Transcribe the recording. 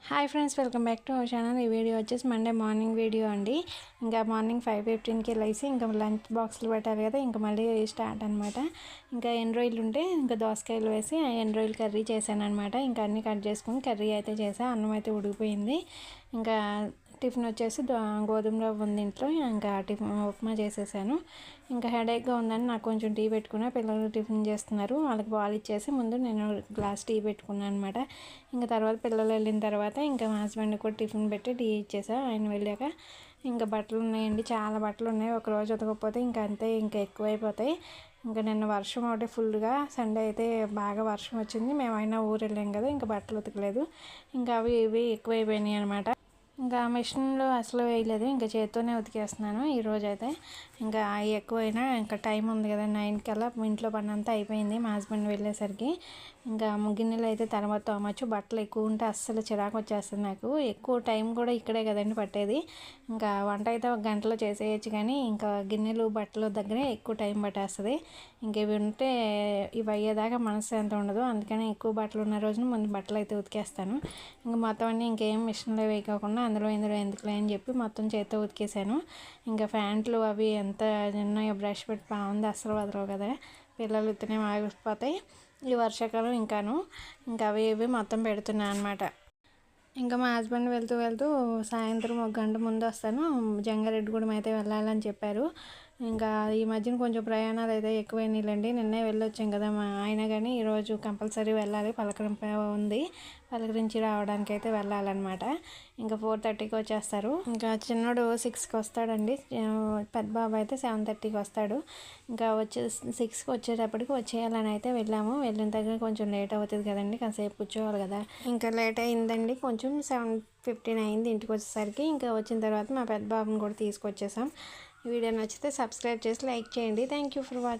Hi friends, welcome back to our channel. ఈ video వచ్చేసి Monday morning video అండి. ఇంకా మార్నింగ్ 5:15కి లేసి ఇంకా లంచ్ బాక్స్లు పెట్టాలి కదా, ఇంకా మళ్ళీ స్టార్ట్ అనమాట. ఇంకా ఎన్ని రోజులు ఉంటే ఇంకా దోసకాయలు వేసి ఎన్ని రోజులు కర్రీ చేశాను అనమాట. ఇంకా అన్నీ కట్ చేసుకుని కర్రీ అయితే చేసా. అన్నం అయితే ఉడికిపోయింది. ఇంకా టిఫిన్ వచ్చేసి గోధుమ రవ్వ ఉంది ఇంట్లో. ఇంకా టిఫిన్ ఉప్మా చేసేసాను. ఇంకా హెడేక్గా ఉందని నాకు కొంచెం టీ పెట్టుకున్నా. పిల్లలు టిఫిన్ చేస్తున్నారు, వాళ్ళకి పాలు ఇచ్చేసి ముందు నేను గ్లాస్ టీ పెట్టుకున్నాను అనమాట. ఇంకా తర్వాత పిల్లలు వెళ్ళిన తర్వాత ఇంకా మా హస్బెండ్ కూడా టిఫిన్ పెట్టి టీ ఇచ్చేసా. ఆయన వెళ్ళాక ఇంకా బట్టలు ఉన్నాయండి, చాలా బట్టలు ఉన్నాయి. ఒక రోజు ఉతకపోతే ఇంకా అంతే, ఇంకా ఎక్కువైపోతాయి. ఇంకా నిన్న వర్షం ఒకటి ఫుల్గా, సండే అయితే బాగా వర్షం వచ్చింది. మేమైనా ఊరు వెళ్ళాం కదా, ఇంకా బట్టలు ఉతకలేదు. ఇంకా అవి ఇవి ఎక్కువైపోయినాయి అనమాట. ఇంకా మిషన్లో అసలు వేయలేదు, ఇంకా చేత్తోనే ఉతికేస్తున్నాను ఈరోజు అయితే. ఇంకా ఎక్కువైనా ఇంకా టైం ఉంది కదా, 9కల్లా ఇంట్లో పని అంతా అయిపోయింది మా హస్బెండ్ వెళ్ళేసరికి. ఇంకా గిన్నెలు అయితే తర్వాత తోమచ్చు. బట్టలు ఎక్కువ ఉంటే అస్సలు చిరాకు వచ్చేస్తుంది నాకు. ఎక్కువ టైం కూడా ఇక్కడే కదండి పట్టేది. ఇంకా వంట అయితే ఒక గంటలో చేసేయచ్చు, కానీ ఇంకా గిన్నెలు బట్టలు దగ్గరే ఎక్కువ టైం పట్టేస్తుంది. ఇంక ఇవి ఉంటే ఇవి అయ్యేదాకా మనశ్శాంతి ఉండదు. అందుకని ఎక్కువ బట్టలు ఉన్న రోజున ముందు బట్టలు అయితే ఉతికేస్తాను. ఇంకా మొత్తం అన్నీ ఇంకేం మిషన్లో వేయకోకుండా ఇందులో ఎందుకులే అని చెప్పి మొత్తం చేత్తో ఉతికేసాను. ఇంకా ప్యాంట్లు అవి ఎంత ఉన్నాయో బ్రష్ పెట్టి బాగుంది, అస్సలు వదలవు కదా, పిల్లలు ఉత్తినే ఆగిపోతాయి. ఈ వర్షాకాలం ఇంకా అవి ఇవి మొత్తం పెడుతున్నాను అనమాట. ఇంకా మా హస్బెండ్ వెళ్తూ సాయంత్రం 1 గంట ముందు వస్తాను, జంగారెడ్డిగూడెం అయితే వెళ్ళాలని చెప్పారు. ఇంకా ఈ మధ్యన కొంచెం ప్రయాణాలు అయితే ఎక్కువైనాయిలేండి. నిన్నే వెళ్ళొచ్చాం కదా అయినా కానీ ఈరోజు కంపల్సరీ వెళ్ళాలి, పలకరింపు ఉంది. పలకరించి రావడానికి అయితే వెళ్ళాలన్నమాట. ఇంకా 4:30కి వచ్చేస్తారు. ఇంకా చిన్నోడు 6కి వస్తాడండి, పెద్ద బాబు అయితే 7:30కి వస్తాడు. ఇంకా 6కి వచ్చేటప్పటికి వచ్చేయాలని అయితే వెళ్ళాము. వెళ్ళిన దగ్గర కొంచెం లేట్ అవుతుంది కదండి, కాసేపు కూర్చోవాలి కదా. ఇంకా లేట్ అయిందండి, కొంచెం 7:15 అయింది ఇంటికి వచ్చేసరికి. ఇంకా వచ్చిన తర్వాత మా పెద్ద బాబుని కూడా తీసుకొచ్చేసాం. వీడియో నచ్చితే సబ్స్క్రైబ్ చేసి లైక్ చేయండి. Thank you for watching.